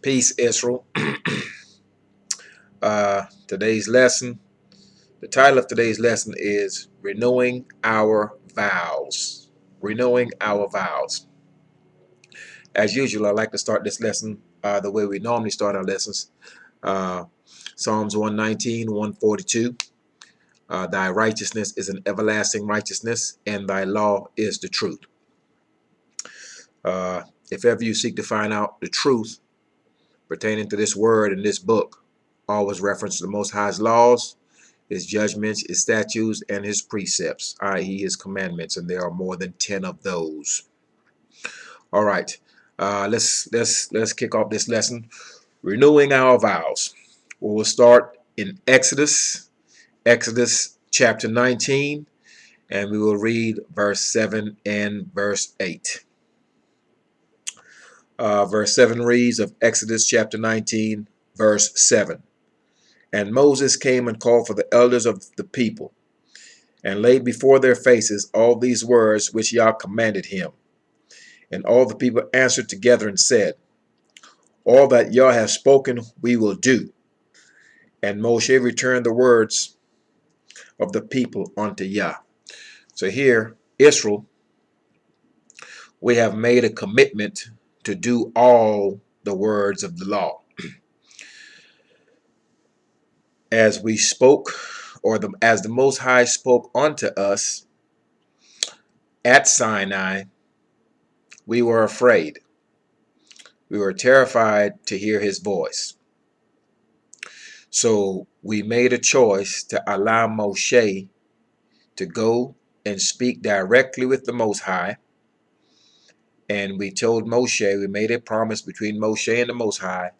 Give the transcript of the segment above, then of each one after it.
Peace, Israel. Today's lesson, the title of today's lesson is Renewing Our Vows. Renewing Our Vows. As usual, I like to start this lesson the way we normally start our lessons. Uh, Psalms 119, 142. Thy righteousness is an everlasting righteousness, and thy law is the truth. If ever you seek to find out the truth pertaining to this word in this book, always reference the Most High's laws, his judgments, his statutes, and his precepts, i.e. his commandments, and there are more than 10 of those. All right, let's kick off this lesson, renewing our vows. We'll start in Exodus chapter 19, and we will read verse 7 and verse 8. Verse 7 reads of Exodus chapter 19, verse 7. And Moses came and called for the elders of the people, and laid before their faces all these words which Yah commanded him. And all the people answered together and said, All that Yah has spoken we will do. And Moshe returned the words of the people unto Yah. So here, Israel, we have made a commitment to do all the words of the law. As we spoke, as the Most High spoke unto us at Sinai, we were afraid. We were terrified to hear his voice. So we made a choice to allow Moshe to go and speak directly with the Most High. And we told Moshe, we made a promise between Moshe and the Most High,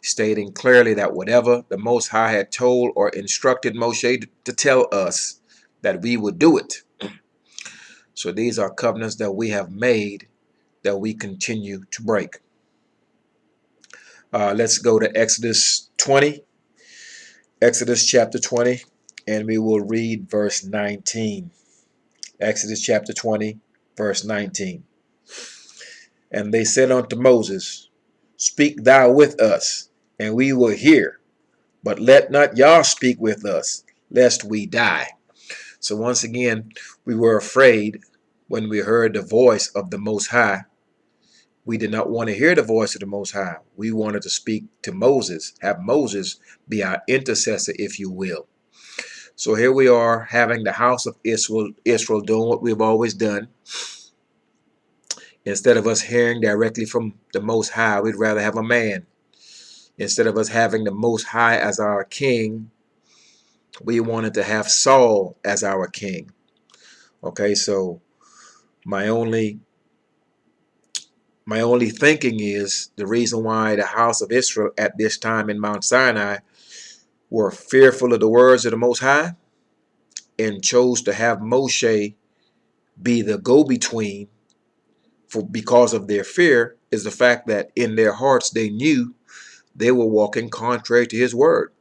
stating clearly that whatever the Most High had told or instructed Moshe to tell us, that we would do it. So these are covenants that we have made that we continue to break. Let's go to Exodus 20. Exodus chapter 20, and we will read verse 19. Exodus chapter 20, verse 19. And they said unto Moses, Speak thou with us, and we will hear. But let not Yah speak with us, lest we die. So once again, we were afraid when we heard the voice of the Most High. We did not want to hear the voice of the Most High. We wanted to speak to Moses, have Moses be our intercessor, if you will. So here we are, having the house of Israel doing what we've always done. Instead of us hearing directly from the Most High, we'd rather have a man. Instead of us having the Most High as our king, we wanted to have Saul as our king. Okay, so my only thinking is the reason why the house of Israel at this time in Mount Sinai were fearful of the words of the Most High and chose to have Moshe be the go-between because of their fear is the fact that in their hearts they knew they were walking contrary to his word.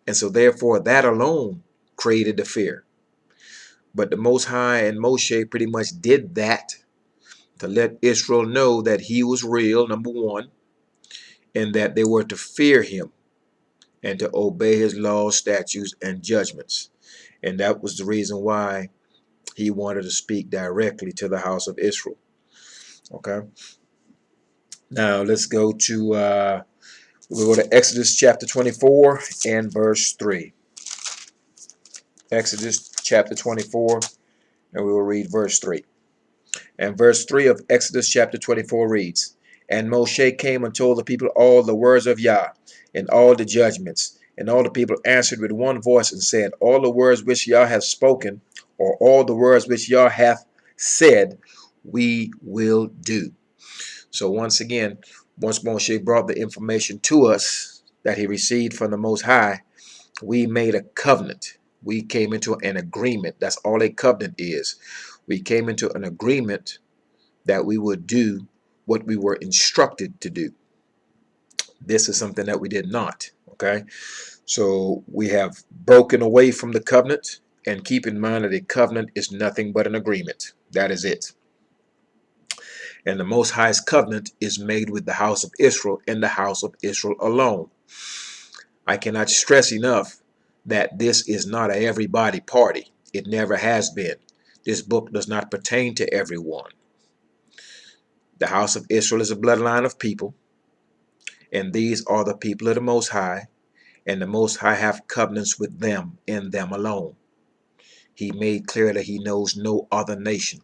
And so therefore that alone created the fear. But the Most High and Moshe pretty much did that to let Israel know that he was real, number one, and that they were to fear him and to obey his laws, statutes, and judgments. And that was the reason why he wanted to speak directly to the house of Israel. Okay. Now let's go to Exodus chapter 24 and verse 3. Exodus chapter 24, and we will read verse 3. And verse 3 of Exodus chapter 24 reads, And Moshe came and told the people all the words of Yah, and all the judgments. And all the people answered with one voice and said, All the words which Yah hath spoken, or all the words which Yah hath said, we will do. So once again, once Moshe brought the information to us that he received from the Most High, we made a covenant. We came into an agreement. That's all a covenant is. We came into an agreement that we would do what we were instructed to do. This is something that we did not. Okay, so we have broken away from the covenant, and keep in mind that a covenant is nothing but an agreement. That is it. And the Most High's covenant is made with the house of Israel and the house of Israel alone. I cannot stress enough that this is not a everybody party. It never has been. This book does not pertain to everyone. The house of Israel is a bloodline of people, and these are the people of the Most High, and the Most High have covenants with them and them alone. He made clear that he knows no other nation.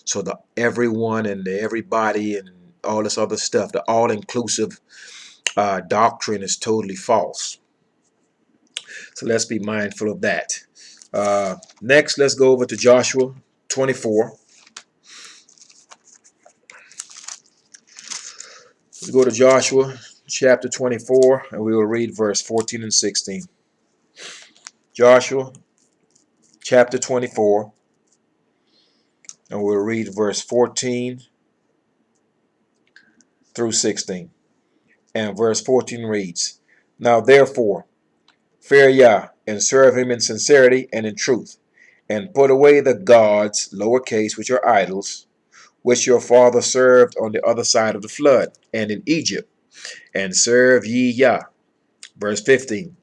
So the everyone and the everybody and all this other stuff, the all-inclusive doctrine is totally false. So let's be mindful of that. Next, let's go over to Joshua 24. Let's go to Joshua chapter 24, and we will read verse 14 and 16. Joshua chapter 24, and we'll read verse 14 through 16. And verse 14 reads, Now therefore, fear Yah, and serve him in sincerity and in truth, and put away the gods, lowercase, which are idols, which your father served on the other side of the flood, and in Egypt, and serve ye Yah. Verse 15.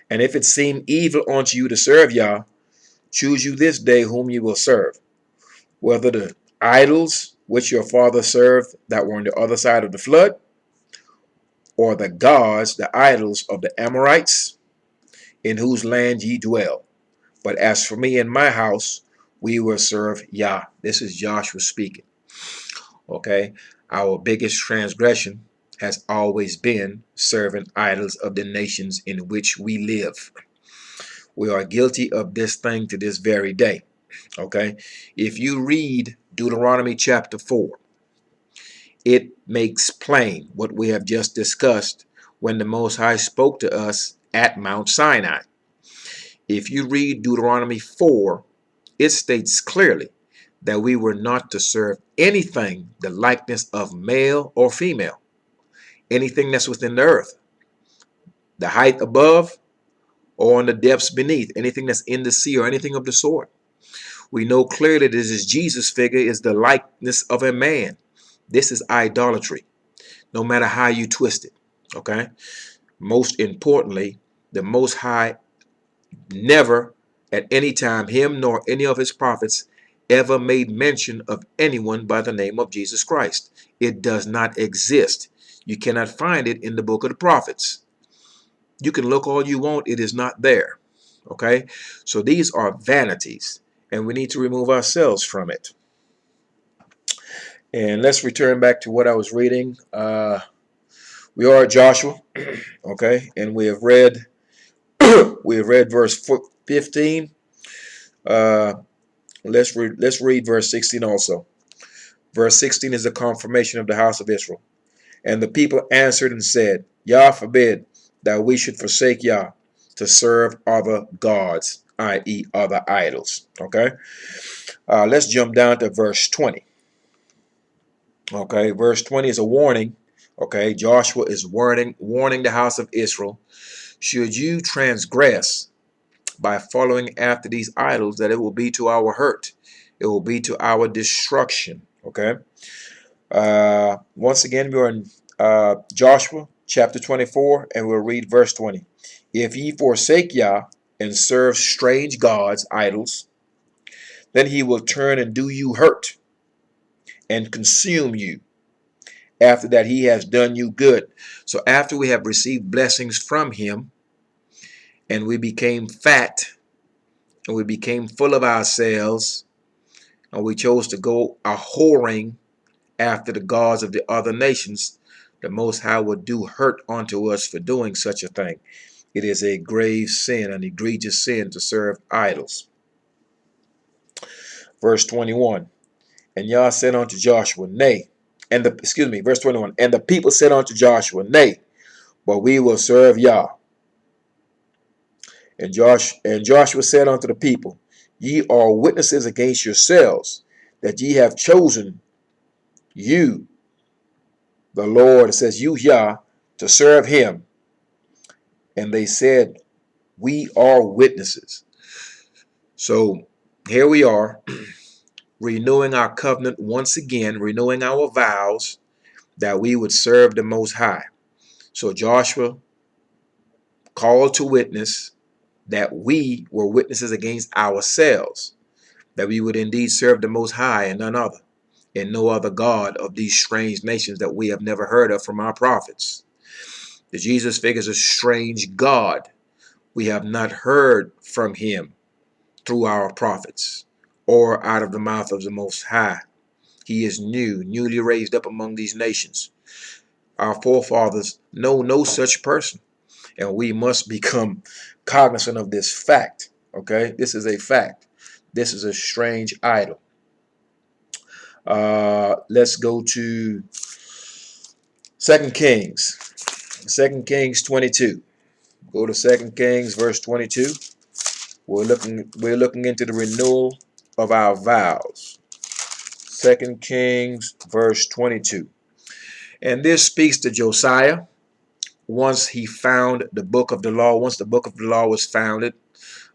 And if it seem evil unto you to serve Yah, choose you this day whom you will serve, whether the idols which your father served that were on the other side of the flood, or the gods, the idols of the Amorites, in whose land ye dwell. But as for me and my house, we will serve Yah. This is Joshua speaking. Okay, our biggest transgression has always been serving idols of the nations in which we live. We are guilty of this thing to this very day. Okay, if you read Deuteronomy chapter 4, it makes plain what we have just discussed when the Most High spoke to us at Mount Sinai. If you read Deuteronomy 4, it states clearly that we were not to serve anything the likeness of male or female, anything that's within the earth, the height above or in the depths beneath, anything that's in the sea or anything of the sort. We know clearly that this Jesus figure is the likeness of a man. This is idolatry, no matter how you twist it. Okay? Most importantly, the Most High never at any time, him nor any of his prophets, ever made mention of anyone by the name of Jesus Christ. It does not exist. You cannot find it in the book of the prophets. You can look all you want, it is not there. Okay? So these are vanities, and we need to remove ourselves from it. And let's return back to what I was reading. We are at Joshua, okay, and we have read verse 15. Let's read verse 16 also. Verse 16 is a confirmation of the house of Israel. And the people answered and said, Yah forbid that we should forsake Yah to serve other gods, i.e. other idols. Okay. Let's jump down to verse 20. Okay, verse 20 is a warning. Okay, Joshua is warning the house of Israel. Should you transgress by following after these idols, that it will be to our hurt. It will be to our destruction. Okay. Once again, we are in Joshua chapter 24, and we'll read verse 20. If ye forsake Yah and serve strange gods, idols, then he will turn and do you hurt and consume you. After that, he has done you good. So after we have received blessings from him, and we became fat, and we became full of ourselves, and we chose to go a whoring after the gods of the other nations, the Most High will do hurt unto us for doing such a thing. It is a grave sin, an egregious sin to serve idols. Verse 21. And Yah said unto Joshua, Nay. Verse 21. And the people said unto Joshua, Nay, but we will serve Yah. And Joshua said unto the people, Ye are witnesses against yourselves, that ye have chosen you, the Lord, it says you, Yah, to serve him. And they said, We are witnesses. So here we are. renewing our covenant once again, renewing our vows that we would serve the Most High. So Joshua called to witness that we were witnesses against ourselves, that we would indeed serve the Most High and none other, and no other God of these strange nations that we have never heard of from our prophets. The Jesus figure is a strange God. We have not heard from him through our prophets or out of the mouth of the Most High. He is new, newly raised up among these nations. Our forefathers know no such person, and we must become cognizant of this fact. Okay, this is a fact. This is a strange idol. Let's go to 2 Kings. 2 Kings 22. Go to 2 Kings verse 22. We're looking into the renewal of our vows. 2 Kings verse 22. And this speaks to Josiah once he found the book of the law. Once the book of the law was founded,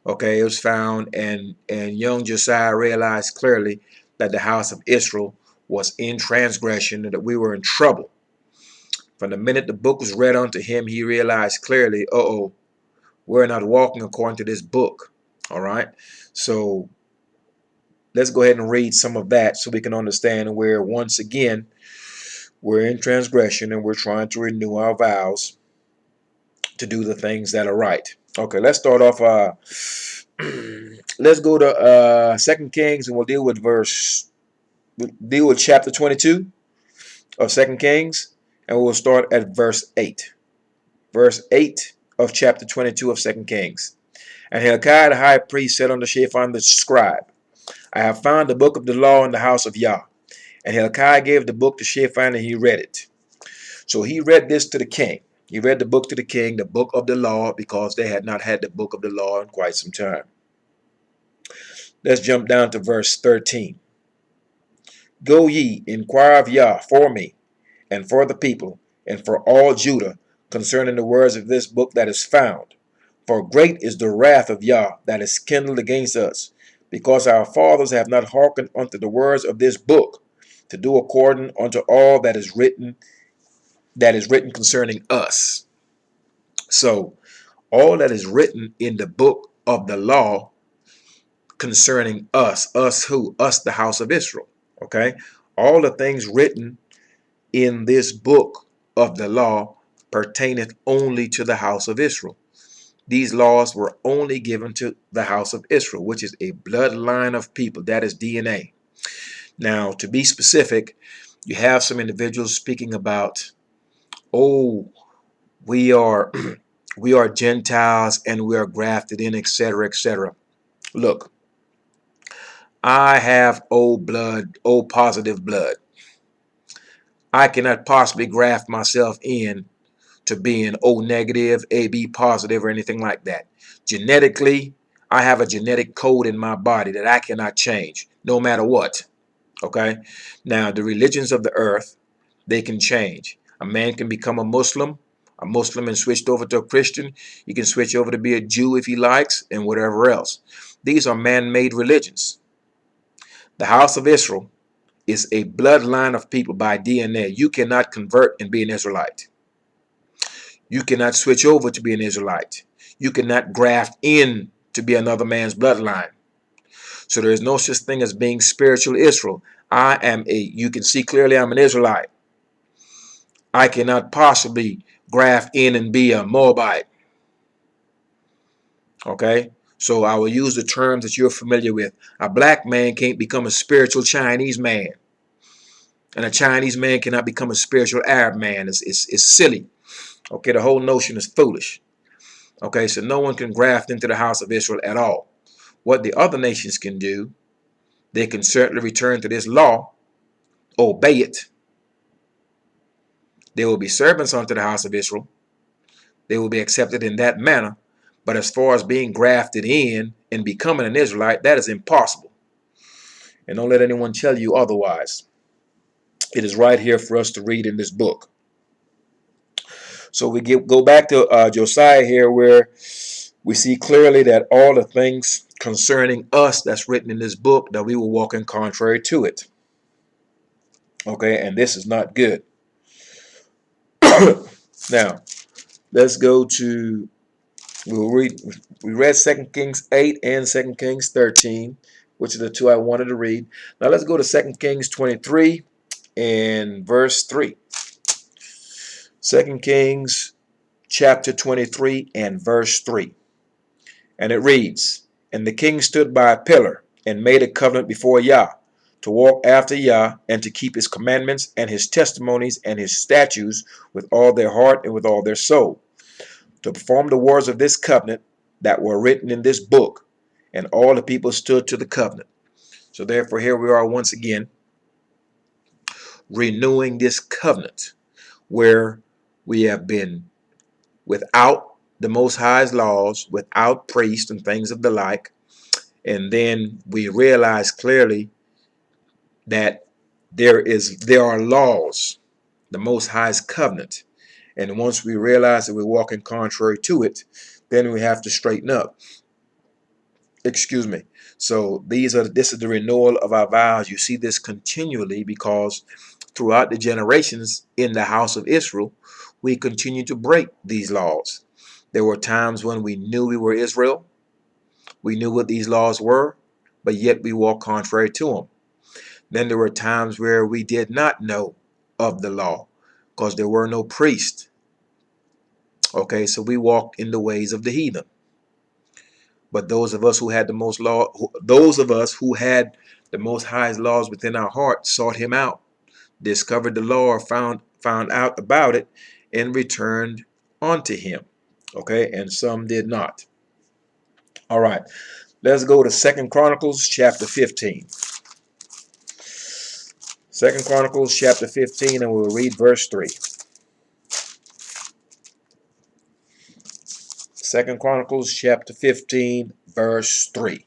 okay, it was found, and young Josiah realized clearly that the house of Israel was in transgression and that we were in trouble. From the minute the book was read unto him, he realized clearly, we're not walking according to this book. All right. So let's go ahead and read some of that so we can understand where once again we're in transgression and we're trying to renew our vows to do the things that are right. Okay, let's start off. Let's go to 2 Kings, and we'll deal with chapter 22 of 2 Kings, and we'll start at verse 8. Verse 8 of chapter 22 of 2 Kings. And Hilkiah the high priest said unto Shaphan the scribe, I have found the book of the law in the house of Yah. And Hilkiah gave the book to Shaphan, and he read it. So he read this to the king. He read the book to the king, the book of the law, because they had not had the book of the law in quite some time. Let's jump down to verse 13. Go ye, inquire of Yah for me, and for the people, and for all Judah, concerning the words of this book that is found. For great is the wrath of Yah that is kindled against us, because our fathers have not hearkened unto the words of this book, to do according unto all that is written concerning us. So all that is written in the book of the law concerning us who? Us, the house of Israel. Okay, all the things written in this book of the law pertaineth only to the house of Israel. These laws were only given to the house of Israel, which is a bloodline of people. That is DNA. Now, to be specific, you have some individuals speaking about, we are we are Gentiles and we are grafted in, etc., etc. Look, I have O blood, O positive blood. I cannot possibly graft myself in to being O negative, AB positive, or anything like that. Genetically, I have a genetic code in my body that I cannot change, no matter what. Okay? Now, the religions of the earth, they can change. A man can become a Muslim and switched over to a Christian. He can switch over to be a Jew if he likes, and whatever else. These are man-made religions. The house of Israel is a bloodline of people by DNA. You cannot convert and be an Israelite. You cannot switch over to be an Israelite. You cannot graft in to be another man's bloodline. So there is no such thing as being spiritual Israel. You can see clearly I'm an Israelite. I cannot possibly graft in and be a Moabite. Okay? So I will use the terms that you're familiar with. A black man can't become a spiritual Chinese man. And a Chinese man cannot become a spiritual Arab man. It's silly. Okay, the whole notion is foolish. Okay, so no one can graft into the house of Israel at all. What the other nations can do, they can certainly return to this law, obey it. They will be servants unto the house of Israel. They will be accepted in that manner. But as far as being grafted in and becoming an Israelite, that is impossible. And don't let anyone tell you otherwise. It is right here for us to read in this book. So go back to Josiah here, where we see clearly that all the things concerning us that's written in this book, that we will walk in contrary to it. Okay, and this is not good. Now, let's go to, we read 2 Kings 8 and 2 Kings 13, which are the two I wanted to read. Now let's go to 2 Kings 23 and verse 3. 2 Kings chapter 23 and verse 3. And it reads, And the king stood by a pillar and made a covenant before Yah, to walk after Yah, and to keep his commandments and his testimonies and his statutes with all their heart and with all their soul, to perform the words of this covenant that were written in this book. And all the people stood to the covenant. So therefore, here we are once again, renewing this covenant, where we have been without the Most High's laws, without priests and things of the like. And then we realize clearly that there are laws, the Most High's covenant. And once we realize that we're walking contrary to it, then we have to straighten up. Excuse me. So this is the renewal of our vows. You see this continually, because throughout the generations in the house of Israel, we continue to break these laws. There were times when we knew we were Israel. We knew what these laws were, but yet we walked contrary to them. Then there were times where we did not know of the law, because there were no priests. Okay, so we walked in the ways of the heathen. But those of us who had the most law, those of us who had the Most High's laws within our heart, sought him out, discovered the law, found out about it, and returned unto him. Okay, and some did not. All right, let's go to 2 Chronicles chapter 15. 2 Chronicles chapter 15, and we'll read verse 3. 2 Chronicles chapter 15, verse 3.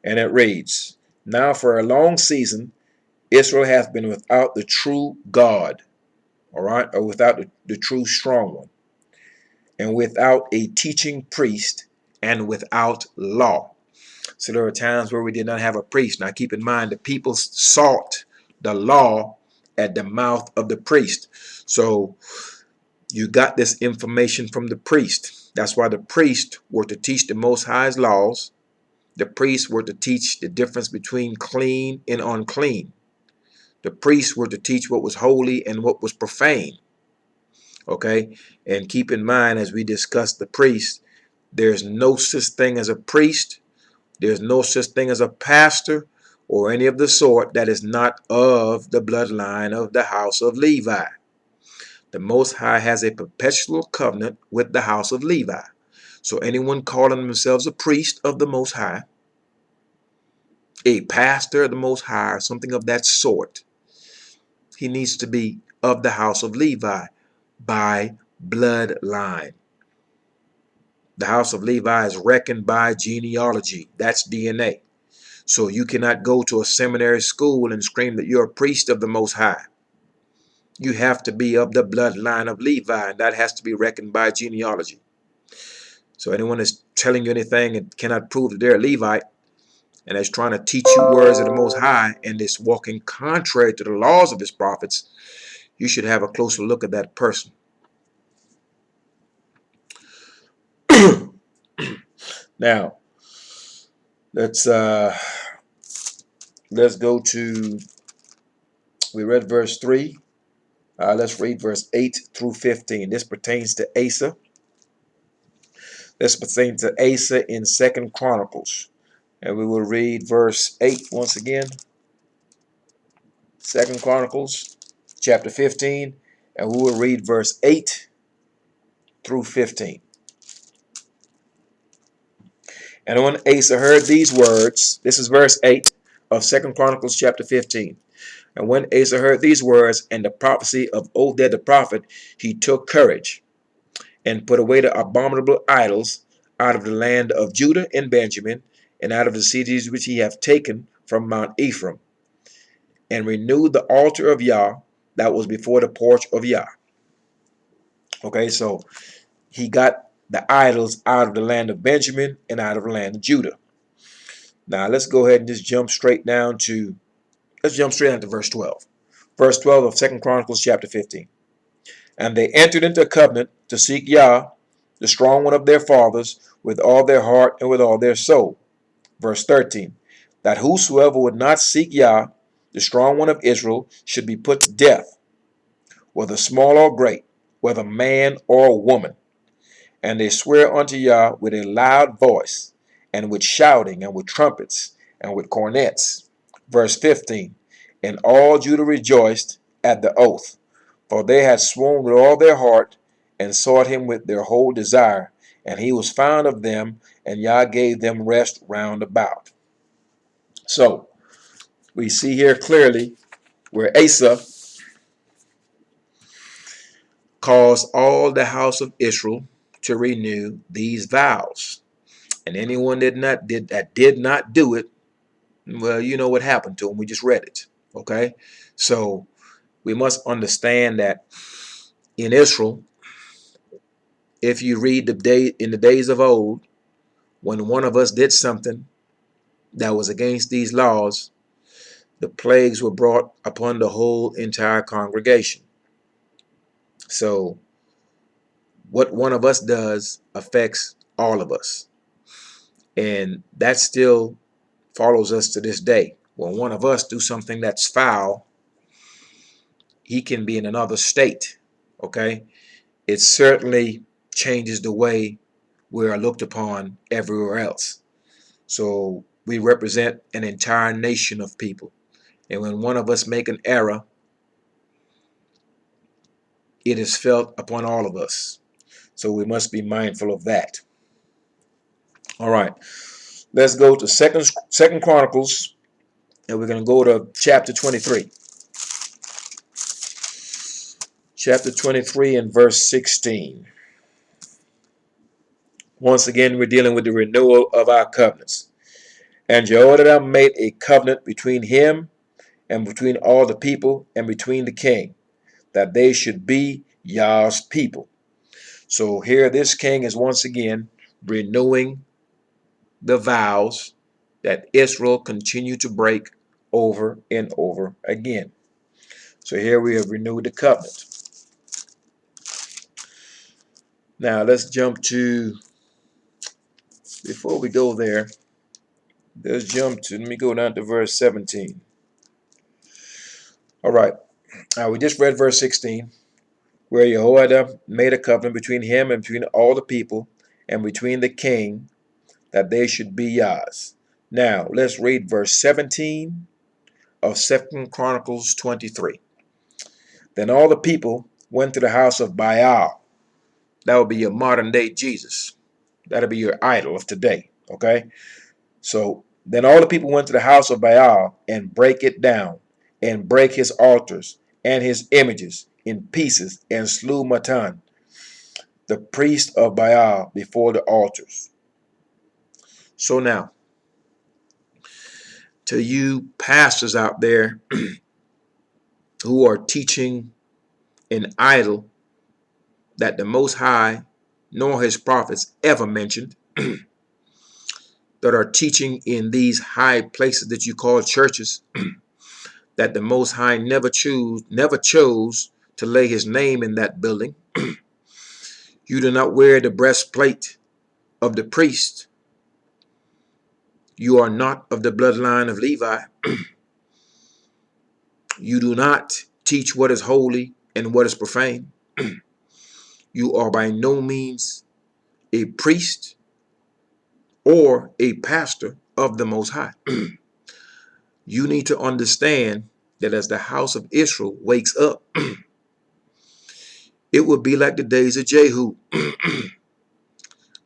And it reads, Now for a long season Israel hath been without the true God, all right, or without the true strong one, and without a teaching priest, and without law. So there are times where we did not have a priest. Now keep in mind, the people sought the law at the mouth of the priest. So you got this information from the priest. That's why the priests were to teach the Most High's laws. The priests were to teach the difference between clean and unclean. The priests were to teach what was holy and what was profane. Okay, and keep in mind, as we discuss the priest, there's no such thing as a priest. There's no such thing as a pastor or any of the sort that is not of the bloodline of the house of Levi. The Most High has a perpetual covenant with the house of Levi. So anyone calling themselves a priest of the Most High, a pastor of the Most High, or something of that sort, he needs to be of the house of Levi by bloodline. The house of Levi is reckoned by genealogy. That's DNA. So you cannot go to a seminary school and scream that you're a priest of the Most High. You have to be of the bloodline of Levi, and that has to be reckoned by genealogy. So anyone that's telling you anything and cannot prove that they're a Levite, and is trying to teach you words of the Most High, and is walking contrary to the laws of his prophets, you should have a closer look at that person. Now, let's go to, we read verse 3. Let's read verse 8 through 15. This pertains to Asa. This pertains to Asa in 2 Chronicles. And we will read verse 8 once again. 2 Chronicles chapter 15. And we will read verse 8 through 15. And when Asa heard these words, this is verse 8 of 2 Chronicles chapter 15. And when Asa heard these words and the prophecy of Oded the prophet, he took courage and put away the abominable idols out of the land of Judah and Benjamin, and out of the cities which he hath taken from Mount Ephraim, and renewed the altar of Yah that was before the porch of Yah. Okay, so he got the idols out of the land of Benjamin and out of the land of Judah. Now let's go ahead and just jump straight down to verse 12. Verse 12 of 2 Chronicles chapter 15. And they entered into a covenant to seek Yah, the strong one of their fathers, with all their heart and with all their soul. Verse 13. That whosoever would not seek Yah, the strong one of Israel, should be put to death, whether small or great, whether man or woman. And they swear unto Yah with a loud voice, and with shouting, and with trumpets, and with cornets. Verse 15. And all Judah rejoiced at the oath, for they had sworn with all their heart, and sought him with their whole desire. And he was found of them, and Yah gave them rest round about. So, we see here clearly where Asa caused all the house of Israel to renew these vows. And anyone that did not do it, well, you know what happened to them. We just read it. Okay? So, we must understand that in Israel, if you read in the days of old, when one of us did something that was against these laws, the plagues were brought upon the whole entire congregation. So what one of us does affects all of us. And that still follows us to this day. When one of us do something that's foul, he can be in another state. Okay? It certainly changes the way we are looked upon everywhere else. So we represent an entire nation of people. And when one of us make an error, it is felt upon all of us. So we must be mindful of that. All right. Let's go to Second Chronicles, and we're going to go to chapter 23. Chapter 23 and verse 16. Once again, we're dealing with the renewal of our covenants. And Jehoiada made a covenant between him and between all the people and between the king, that they should be Yah's people. So here this king is once again renewing the vows that Israel continued to break over and over again. So here we have renewed the covenant. Now let's jump to, before we go there, let me go down to verse 17. All right, we just read verse 16, where Jehoiada made a covenant between him and between all the people and between the king, that they should be Yah's. Now let's read verse 17 of 2 Chronicles 23. Then all the people went to the house of Baal. That would be your modern day Jesus. That'll be your idol of today. Okay? So then all the people went to the house of Baal and break it down, and break his altars and his images in pieces, and slew Matan, the priest of Baal, before the altars. So now, to you pastors out there who are teaching an idol that the Most High nor his prophets ever mentioned, that are teaching in these high places that you call churches, that the Most High never chose to lay his name in that building. You do not wear the breastplate of the priest. You are not of the bloodline of Levi. You do not teach what is holy and what is profane. You are by no means a priest or a pastor of the Most High. You need to understand that as the house of Israel wakes up, it will be like the days of Jehu.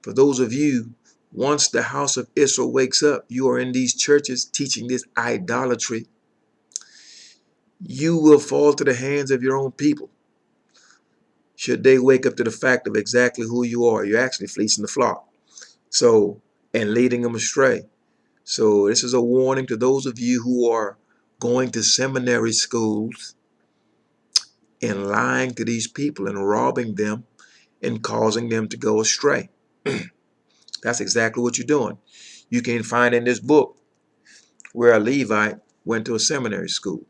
For those of you, once the house of Israel wakes up, you are in these churches teaching this idolatry. You will fall to the hands of your own people. Should they wake up to the fact of exactly who you are, you're actually fleecing the flock. So, and leading them astray. So this is a warning to those of you who are going to seminary schools and lying to these people and robbing them and causing them to go astray. That's exactly what you're doing. You can find in this book where a Levite went to a seminary school.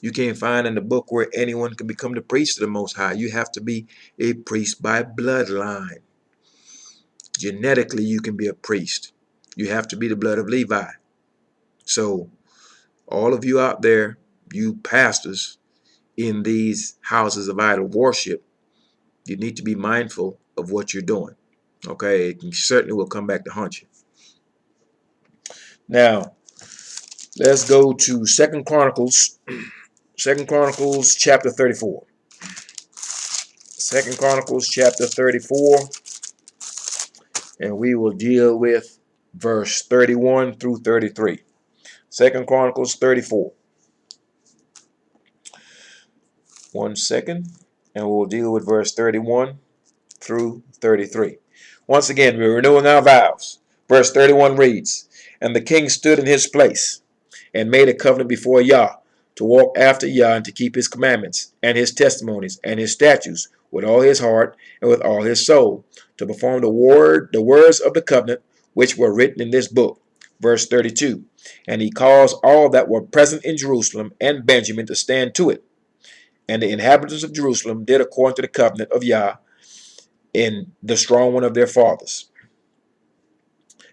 You can't find in the book where anyone can become the priest of the Most High. You have to be a priest by bloodline. Genetically, you can be a priest. You have to be the blood of Levi. So all of you out there, you pastors in these houses of idol worship, you need to be mindful of what you're doing. Okay, it certainly will come back to haunt you. Now, let's go to Second Chronicles. Second Chronicles chapter 34. Second Chronicles chapter 34. And we will deal with verse 31 through 33. Second Chronicles 34. One second. And we'll deal with verse 31 through 33. Once again, we're renewing our vows. Verse 31 reads, "And the king stood in his place, and made a covenant before Yah, to walk after Yah, and to keep his commandments, and his testimonies, and his statutes, with all his heart, and with all his soul, to perform the words of the covenant, which were written in this book." Verse 32, "And he caused all that were present in Jerusalem and Benjamin to stand to it. And the inhabitants of Jerusalem did according to the covenant of Yah in the strong one of their fathers."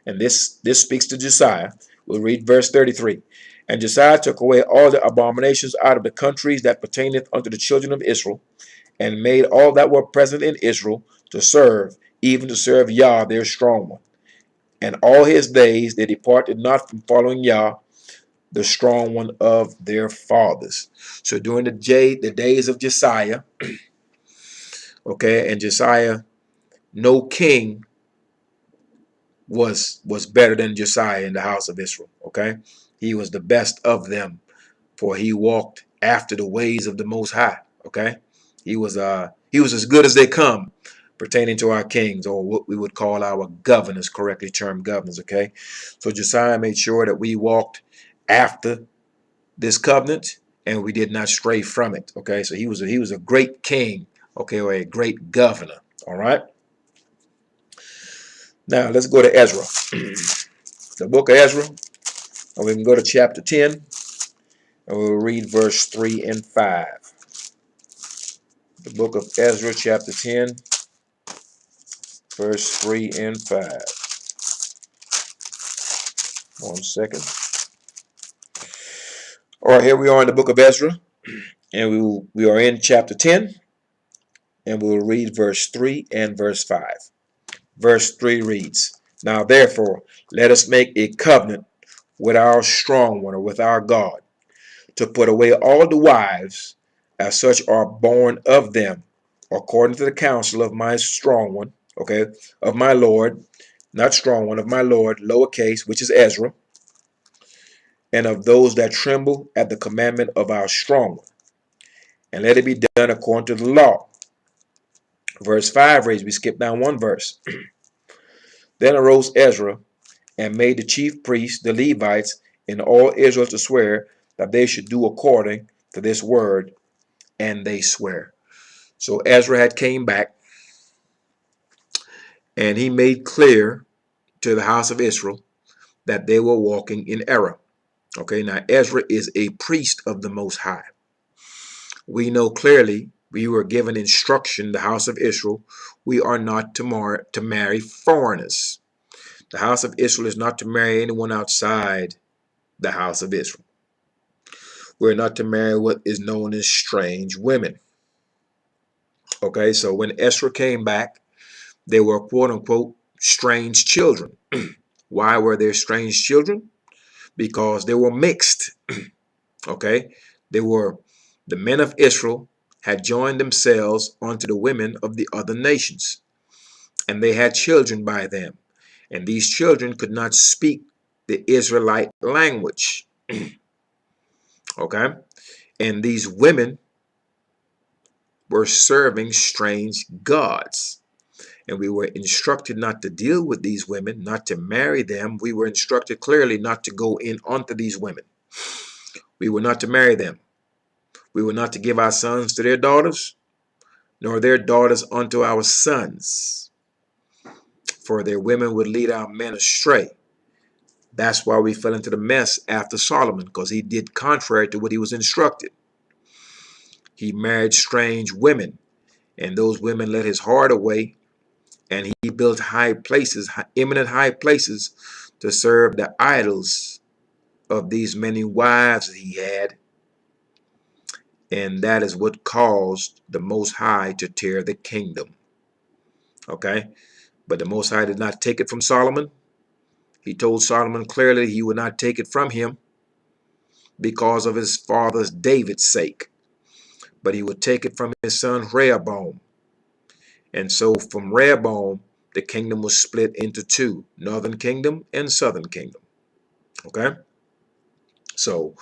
And this speaks to Josiah. We'll read verse 33. "And Josiah took away all the abominations out of the countries that pertaineth unto the children of Israel, and made all that were present in Israel to serve, even to serve Yah their strong one. And all his days they departed not from following Yah, the strong one of their fathers." So during the days of Josiah, okay, and Josiah, no king was better than Josiah in the house of Israel. Okay, he was the best of them, for he walked after the ways of the Most High. Okay, he was as good as they come pertaining to our kings, or what we would call our governors, correctly termed governors. Okay, so Josiah made sure that we walked after this covenant and we did not stray from it. Okay, so he was a great king. Okay, or a great governor. All right. Now let's go to Ezra, the book of Ezra, and we can go to chapter 10, and we'll read verse 3 and 5. The book of Ezra, chapter 10, verse 3 and 5. One second. All right, here we are in the book of Ezra, and we are in chapter 10, and we will read verse 3 and verse 5. Verse 3 reads, "Now therefore, let us make a covenant with our strong one, or with our God, to put away all the wives, as such are born of them, according to the counsel of my strong one," okay, of my Lord, not strong one, of my Lord, lowercase, which is Ezra, "and of those that tremble at the commandment of our strong one, and let it be done according to the law." Verse 5 reads, we skip down one verse. "Then arose Ezra, and made the chief priests, the Levites, and all Israel to swear that they should do according to this word, and they swear." So Ezra had came back, and he made clear to the house of Israel that they were walking in error. Okay, now Ezra is a priest of the Most High. We know clearly, we were given instruction, the house of Israel, we are not to marry foreigners. The house of Israel is not to marry anyone outside the house of Israel. We're not to marry what is known as strange women. Okay, so when Ezra came back, they were quote unquote strange children. Why were there strange children? Because they were mixed. Okay, the men of Israel had joined themselves unto the women of the other nations, and they had children by them, and these children could not speak the Israelite language. Okay, and these women were serving strange gods, and we were instructed not to deal with these women, not to marry them. We were instructed clearly not to go in onto these women. We were not to marry them. We were not to give our sons to their daughters, nor their daughters unto our sons, for their women would lead our men astray. That's why we fell into the mess after Solomon, because he did contrary to what he was instructed. He married strange women, and those women led his heart away, and he built high places, eminent high places, to serve the idols of these many wives that he had. And that is what caused the Most High to tear the kingdom. Okay? But the Most High did not take it from Solomon. He told Solomon clearly he would not take it from him because of his father's David's sake, but he would take it from his son Rehoboam. And so from Rehoboam, the kingdom was split into two, northern kingdom and southern kingdom. Okay? So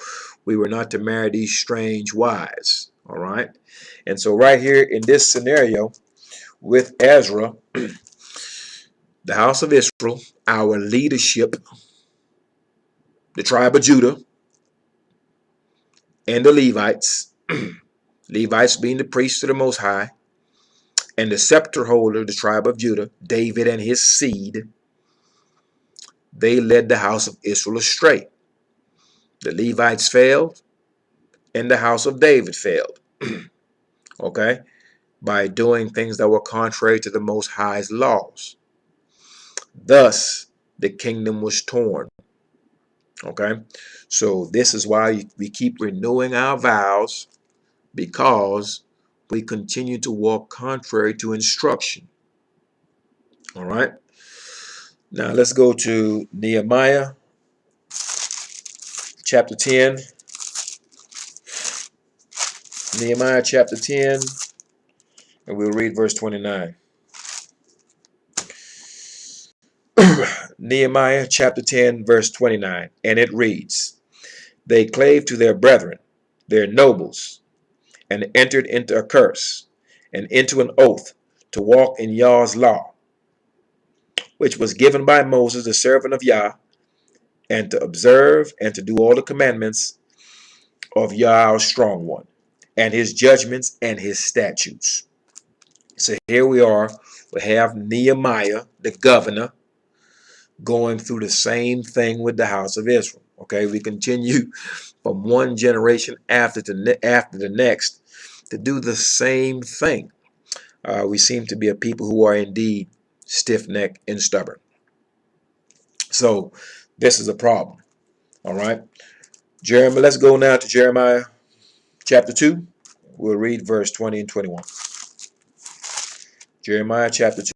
we were not to marry these strange wives. All right? And so right here in this scenario with Ezra, the house of Israel, our leadership, the tribe of Judah, and the Levites, Levites being the priests of the Most High, and the scepter holder, the tribe of Judah, David and his seed, they led the house of Israel astray. The Levites failed, and the house of David failed. Okay? By doing things that were contrary to the Most High's laws. Thus, the kingdom was torn. Okay? So this is why we keep renewing our vows, because we continue to walk contrary to instruction. All right? Now let's go to Nehemiah chapter 10. Nehemiah chapter 10, and we'll read verse 29. Nehemiah chapter 10, verse 29, and it reads, "They clave to their brethren, their nobles, and entered into a curse, and into an oath, to walk in Yah's law, which was given by Moses, the servant of Yah, and to observe and to do all the commandments of Yah, our strong one, and his judgments and his statutes." So here we are. We have Nehemiah, the governor, going through the same thing with the house of Israel. Okay, we continue from one generation after the next to do the same thing. We seem to be a people who are indeed stiff-necked and stubborn. So this is a problem. All right, Jeremiah. Let's go now to Jeremiah chapter 2. We'll read verse 20 and 21. Jeremiah chapter 2,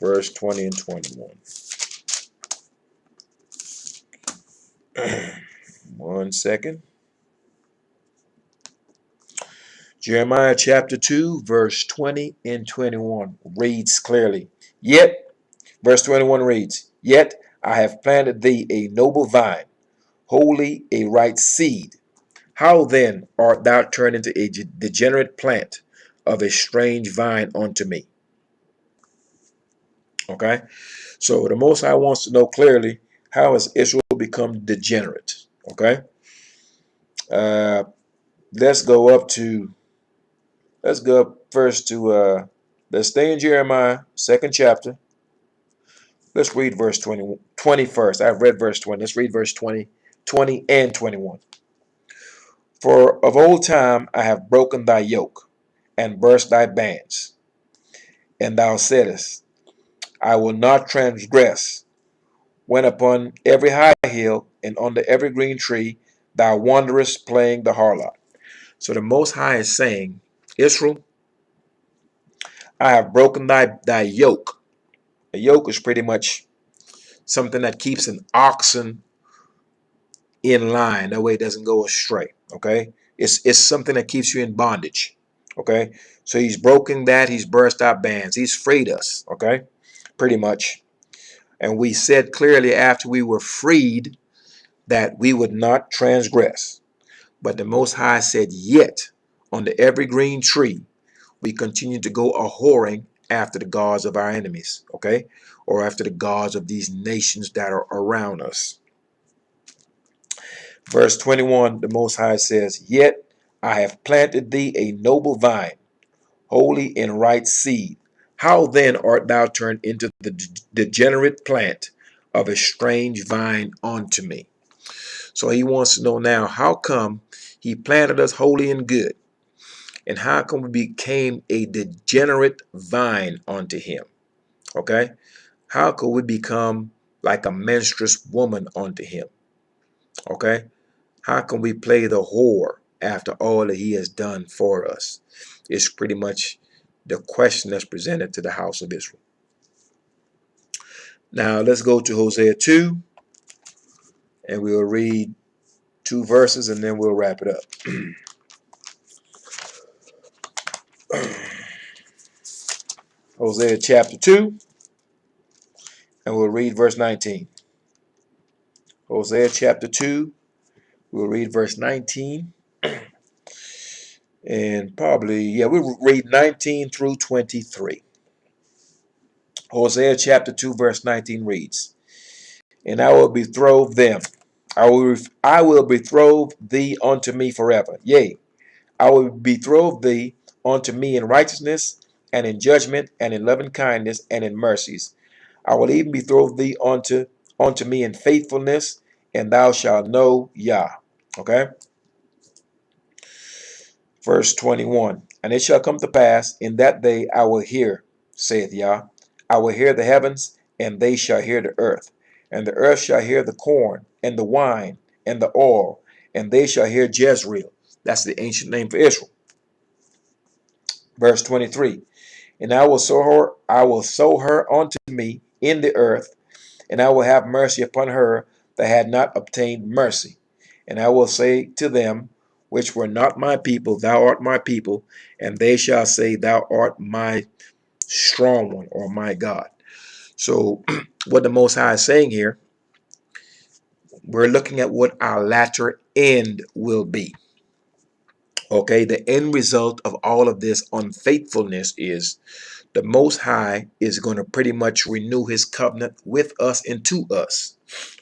verse 20 and 21. One second. Jeremiah chapter 2, verse 20 and 21 reads clearly. Yet, verse 21 reads, "Yet I have planted thee a noble vine, wholly a right seed. How then art thou turned into a degenerate plant of a strange vine unto me?" Okay, so the Most High wants to know clearly, how has Israel become degenerate? Okay, uh, let's go up first to let's stay in Jeremiah, second chapter. Let's read verse 20 first. I've read verse 20. Let's read verse 20, 20 and 21. "For of old time I have broken thy yoke, and burst thy bands. And thou saidest, I will not transgress. When upon every high hill and under every green tree thou wanderest playing the harlot." So the Most High is saying, Israel, I have broken thy yoke. A yoke is pretty much something that keeps an oxen in line. That way it doesn't go astray. Okay? It's something that keeps you in bondage. Okay? So he's broken that. He's burst our bands. He's freed us. Okay? Pretty much. And we said clearly after we were freed that we would not transgress. But the Most High said, yet under every green tree we continue to go a whoring after the gods of our enemies, okay? Or after the gods of these nations that are around us. Verse 21, the Most High says, "Yet I have planted thee a noble vine, holy in right seed. How then art thou turned into the degenerate plant of a strange vine unto me? So he wants to know now, how come he planted us holy and good? And how come we became a degenerate vine unto him? Okay? How could we become like a menstruous woman unto him? Okay? How can we play the whore after all that he has done for us? It's pretty much the question that's presented to the house of Israel. Now let's go to Hosea 2, and we'll read 2 verses and then we'll wrap it up. Hosea chapter 2, and we'll read verse 19. Hosea chapter 2, we'll read verse 19. And we'll read 19 through 23. Hosea chapter 2, verse 19 reads, And I will betroth them. I will betroth thee unto me forever. Yea, I will betroth thee unto me in righteousness, and in judgment, and in loving kindness, and in mercies. I will even betroth thee unto me in faithfulness, and thou shalt know Yah. Okay? Verse 21. And it shall come to pass in that day I will hear, saith Yah. I will hear the heavens, and they shall hear the earth. And the earth shall hear the corn, and the wine, and the oil, and they shall hear Jezreel. That's the ancient name for Israel. Verse 23. And I will sow her unto me in the earth, and I will have mercy upon her that had not obtained mercy. And I will say to them, which were not my people, thou art my people, and they shall say, thou art my strong one, or my God. So what the Most High is saying here, we're looking at what our latter end will be. Okay, the end result of all of this unfaithfulness is the Most High is going to pretty much renew his covenant with us and to us.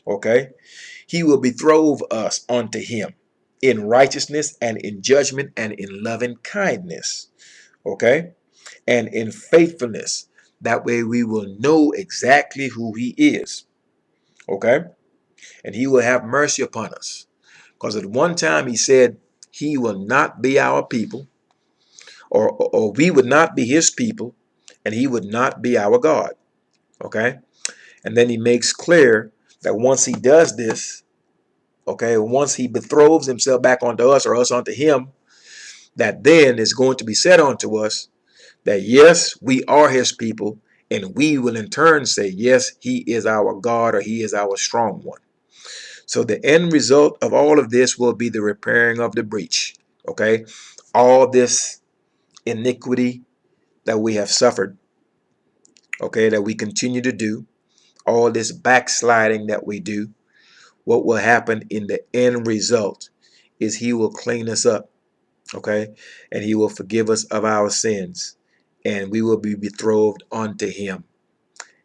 Okay, he will betroth us unto him in righteousness and in judgment and in loving kindness. Okay, and in faithfulness. That way we will know exactly who he is. Okay, and he will have mercy upon us. Because at one time he said he will not be our people, or we would not be his people, and he would not be our God. Okay, and then he makes clear that once he does this, okay, once he betroths himself back onto us or us onto him, that then is going to be said unto us that yes, we are his people, and we will in turn say, yes, he is our God, or he is our strong one. So the end result of all of this will be the repairing of the breach. Okay, all this iniquity that we have suffered, okay, that we continue to do, all this backsliding that we do, what will happen in the end result is he will clean us up, okay, and he will forgive us of our sins, and we will be betrothed unto him.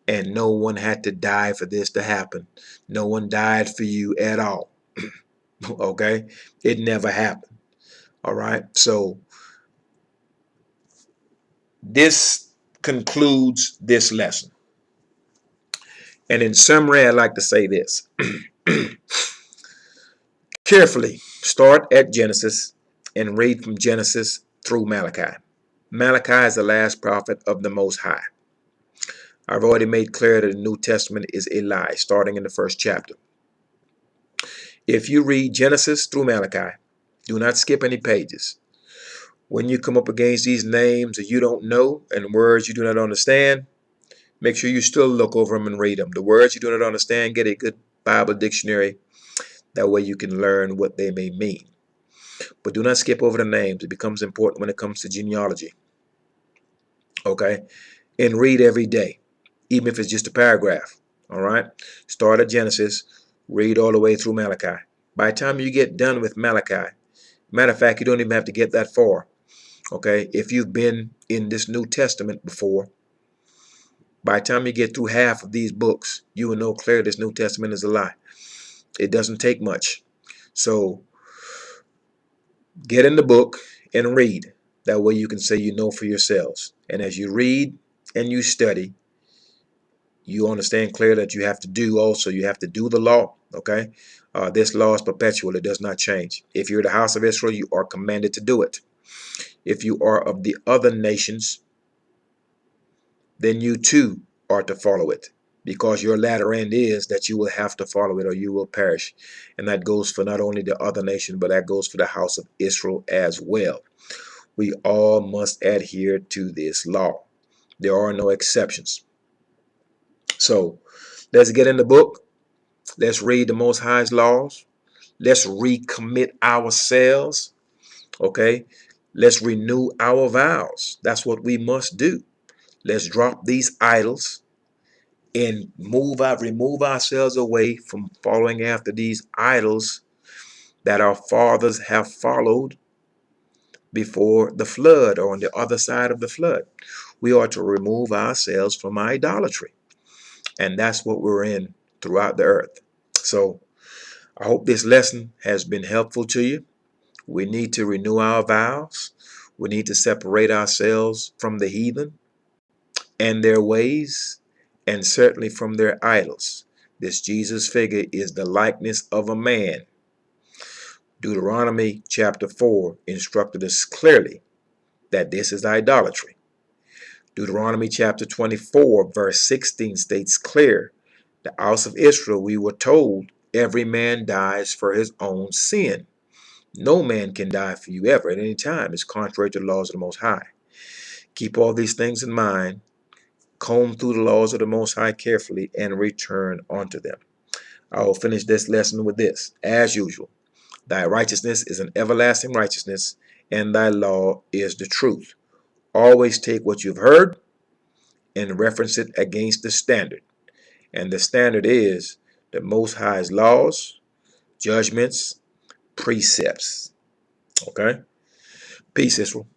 And no one had to die for this to happen. No one died for you at all. Okay, it never happened. All right, so this concludes this lesson. And in summary, I'd like to say this. Carefully start at Genesis and read from Genesis through Malachi. Malachi is the last prophet of the Most High. I've already made clear that the New Testament is a lie, starting in the first chapter. If you read Genesis through Malachi, do not skip any pages. When you come up against these names that you don't know and words you do not understand, make sure you still look over them and read them. The words you do not understand, get a good Bible dictionary. That way you can learn what they may mean. But do not skip over the names. It becomes important when it comes to genealogy. Okay? And read every day, even if it's just a paragraph. All right? Start at Genesis, read all the way through Malachi. By the time you get done with Malachi, matter of fact, you don't even have to get that far. Okay? If you've been in this New Testament before, by the time you get through half of these books, you will know clearly this New Testament is a lie. It doesn't take much. So get in the book and read. That way you can say you know for yourselves. And as you read and you study, you understand clear that you have to do also. You have to do the law. Okay, this law is perpetual. It does not change. If you're the house of Israel, you are commanded to do it. If you are of the other nations, then you too are to follow it, because your latter end is that you will have to follow it or you will perish. And that goes for not only the other nation, but that goes for the house of Israel as well. We all must adhere to this law. There are no exceptions. So let's get in the book. Let's read the Most High's laws. Let's recommit ourselves. Okay. Let's renew our vows. That's what we must do. Let's drop these idols and remove ourselves away from following after these idols that our fathers have followed before the flood, or on the other side of the flood. We are to remove ourselves from idolatry. And that's what we're in throughout the earth. So I hope this lesson has been helpful to you. We need to renew our vows. We need to separate ourselves from the heathen and their ways, and certainly from their idols. This Jesus figure is the likeness of a man. Deuteronomy chapter 4 instructed us clearly that this is idolatry. Deuteronomy chapter 24 verse 16 states clear, the house of Israel, we were told, every man dies for his own sin. No man can die for you ever at any time. It's contrary to the laws of the Most High. Keep all these things in mind. Comb through the laws of the Most High carefully and return unto them. I will finish this lesson with this. As usual, thy righteousness is an everlasting righteousness, and thy law is the truth. Always take what you've heard and reference it against the standard. And the standard is the Most High's laws, judgments, precepts. Okay? Peace, Israel.